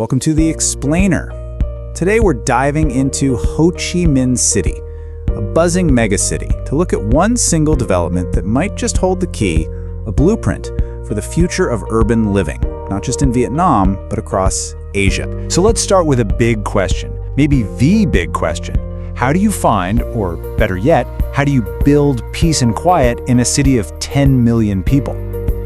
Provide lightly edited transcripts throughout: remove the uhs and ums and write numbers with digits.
Welcome to The Explainer. Today we're diving into Ho Chi Minh City, a buzzing megacity, to look at one single development that might just hold the key, a blueprint for the future of urban living, not just in Vietnam, but across Asia. So let's start with a big question, maybe the big question. How do you find, or better yet, how do you build peace and quiet in a city of 10 million people?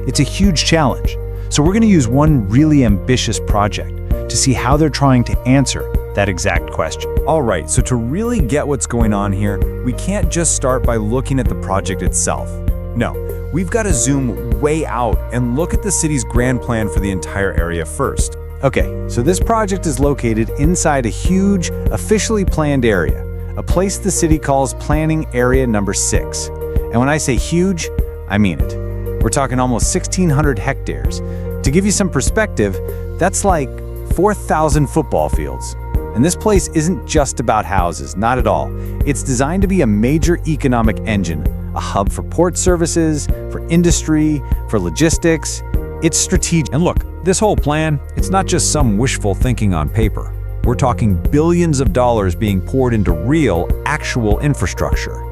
It's a huge challenge. So we're going to use one really ambitious project to see how they're trying to answer that exact question. All right, so to really get what's going on here, we can't just start by looking at the project itself. No, we've got to zoom way out and look at the city's grand plan for the entire area first. Okay, so this project is located inside a huge, officially planned area, a place the city calls Planning Area Number 6. And when I say huge, I mean it. We're talking almost 1,600 hectares. To give you some perspective, that's like 4,000 football fields. And this place isn't just about houses, not at all. It's designed to be a major economic engine, a hub for port services, for industry, for logistics. It's strategic. And look, this whole plan, it's not just some wishful thinking on paper. We're talking billions of dollars being poured into real, actual infrastructure.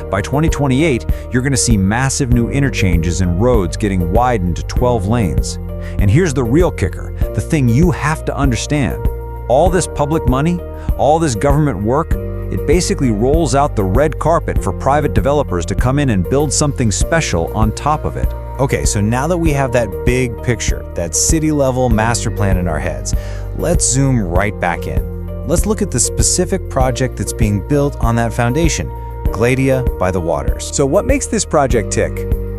By 2028, you're going to see massive new interchanges and roads getting widened to 12 lanes. And here's the real kicker, the thing you have to understand. All this public money, all this government work, it basically rolls out the red carpet for private developers to come in and build something special on top of it. Okay, so now that we have that big picture, that city-level master plan in our heads, let's zoom right back in. Let's look at the specific project that's being built on that foundation, Gladia by the waters. So what makes this project tick?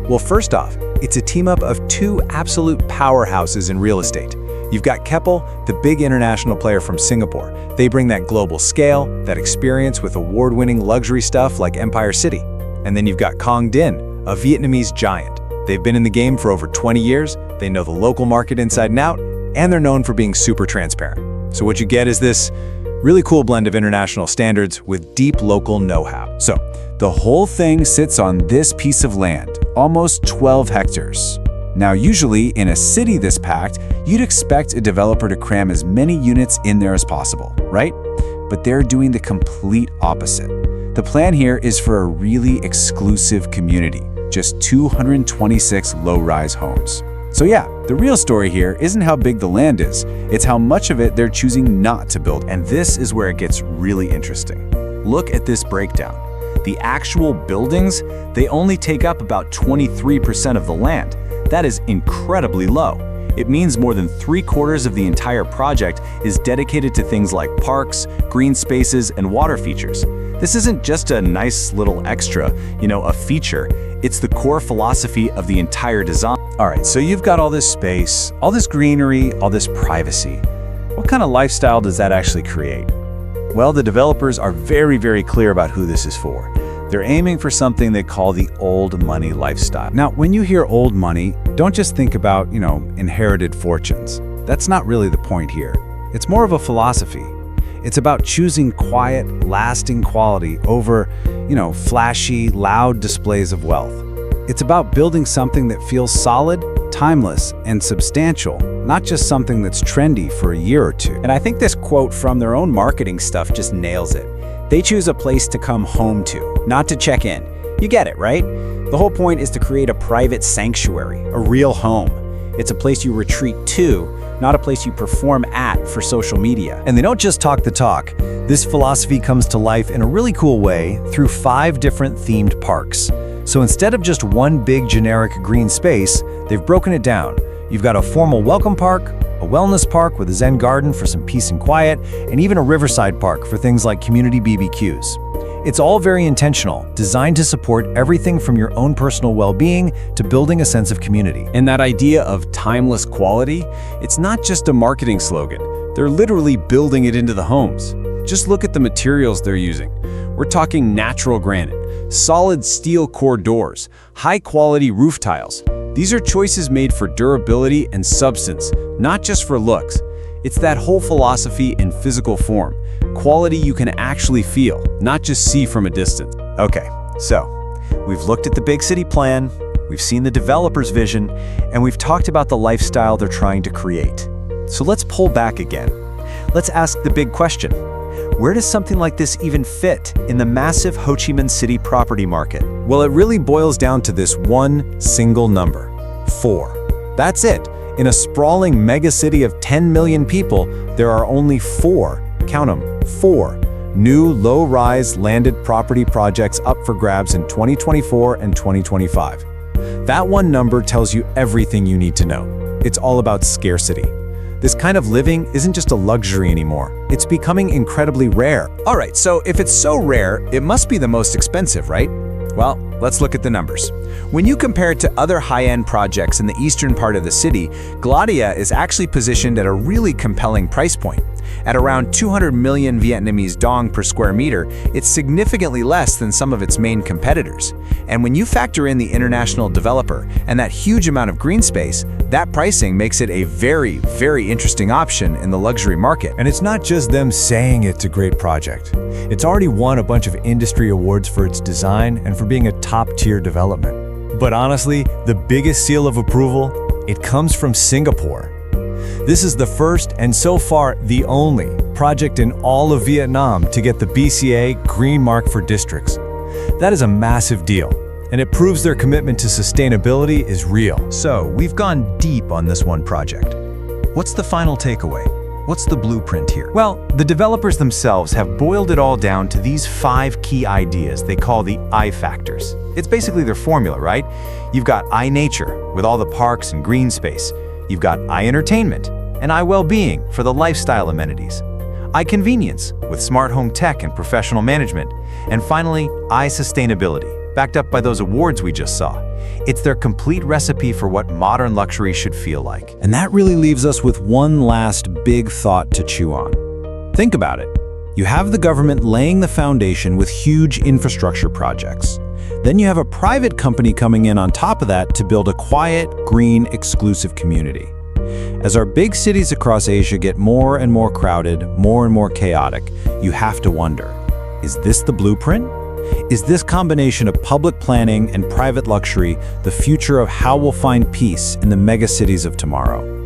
Well, first off, it's a team-up of two absolute powerhouses in real estate. You've got Keppel, the big international player from Singapore. They bring that global scale, that experience with award-winning luxury stuff like Empire City. And then you've got Khang Điền, a Vietnamese giant. They've been in the game for over 20 years, they know the local market inside and out, and they're known for being super transparent. So what you get is this really cool blend of international standards with deep local know-how. So the whole thing sits on this piece of land, almost 12 hectares. Now, usually in a city this packed, you'd expect a developer to cram as many units in there as possible, right? But they're doing the complete opposite. The plan here is for a really exclusive community, just 226 low-rise homes. So yeah, the real story here isn't how big the land is, it's how much of it they're choosing not to build. And this is where it gets really interesting. Look at this breakdown. The actual buildings, they only take up about 23% of the land. That is incredibly low. It means more than 3/4 of the entire project is dedicated to things like parks, green spaces, and water features. This isn't just a nice little extra, a feature. It's the core philosophy of the entire design. All right, so you've got all this space, all this greenery, all this privacy. What kind of lifestyle does that actually create? Well, the developers are very, very clear about who this is for. They're aiming for something they call the old money lifestyle. Now, when you hear old money, don't just think about, inherited fortunes. That's not really the point here. It's more of a philosophy. It's about choosing quiet, lasting quality over, flashy, loud displays of wealth. It's about building something that feels solid, timeless, and substantial, not just something that's trendy for a year or two. And I think this quote from their own marketing stuff just nails it. They choose a place to come home to, not to check in. You get it, right? The whole point is to create a private sanctuary, a real home. It's a place you retreat to, not a place you perform at for social media. And they don't just talk the talk. This philosophy comes to life in a really cool way through 5 different themed parks. So instead of just one big generic green space, they've broken it down. You've got a formal welcome park, a wellness park with a Zen garden for some peace and quiet, and even a riverside park for things like community BBQs. It's all very intentional, designed to support everything from your own personal well-being to building a sense of community. And that idea of timeless quality, it's not just a marketing slogan. They're literally building it into the homes. Just look at the materials they're using. We're talking natural granite, solid steel core doors, high-quality roof tiles. These are choices made for durability and substance, not just for looks. It's that whole philosophy in physical form. Quality you can actually feel, not just see from a distance. Okay, so we've looked at the big city plan, we've seen the developer's vision, and we've talked about the lifestyle they're trying to create. So let's pull back again. Let's ask the big question. Where does something like this even fit in the massive Ho Chi Minh City property market? Well, it really boils down to this one single number, 4. That's it. In a sprawling megacity of 10 million people, there are only 4, count them, 4, new low-rise landed property projects up for grabs in 2024 and 2025. That one number tells you everything you need to know. It's all about scarcity. This kind of living isn't just a luxury anymore. It's becoming incredibly rare. All right, so if it's so rare, it must be the most expensive, right? Well, let's look at the numbers. When you compare it to other high-end projects in the eastern part of the city, Gladia is actually positioned at a really compelling price point. At around 200 million Vietnamese dong per square meter, it's significantly less than some of its main competitors. And when you factor in the international developer and that huge amount of green space, that pricing makes it a very, very interesting option in the luxury market. And it's not just them saying it's a great project. It's already won a bunch of industry awards for its design and for being a top-tier development. But honestly, the biggest seal of approval, it comes from Singapore. This is the first and so far the only project in all of Vietnam to get the BCA Green Mark for districts. That is a massive deal, and it proves their commitment to sustainability is real. So, we've gone deep on this one project. What's the final takeaway? What's the blueprint here? Well, the developers themselves have boiled it all down to these 5 key ideas they call the I factors. It's basically their formula, right? You've got I nature, with all the parks and green space. You've got I entertainment, and I well-being for the lifestyle amenities. I convenience, with smart home tech and professional management. And finally, I sustainability, backed up by those awards we just saw. It's their complete recipe for what modern luxury should feel like. And that really leaves us with one last big thought to chew on. Think about it. You have the government laying the foundation with huge infrastructure projects. Then you have a private company coming in on top of that to build a quiet, green, exclusive community. As our big cities across Asia get more and more crowded, more and more chaotic, you have to wonder, is this the blueprint? Is this combination of public planning and private luxury the future of how we'll find peace in the megacities of tomorrow?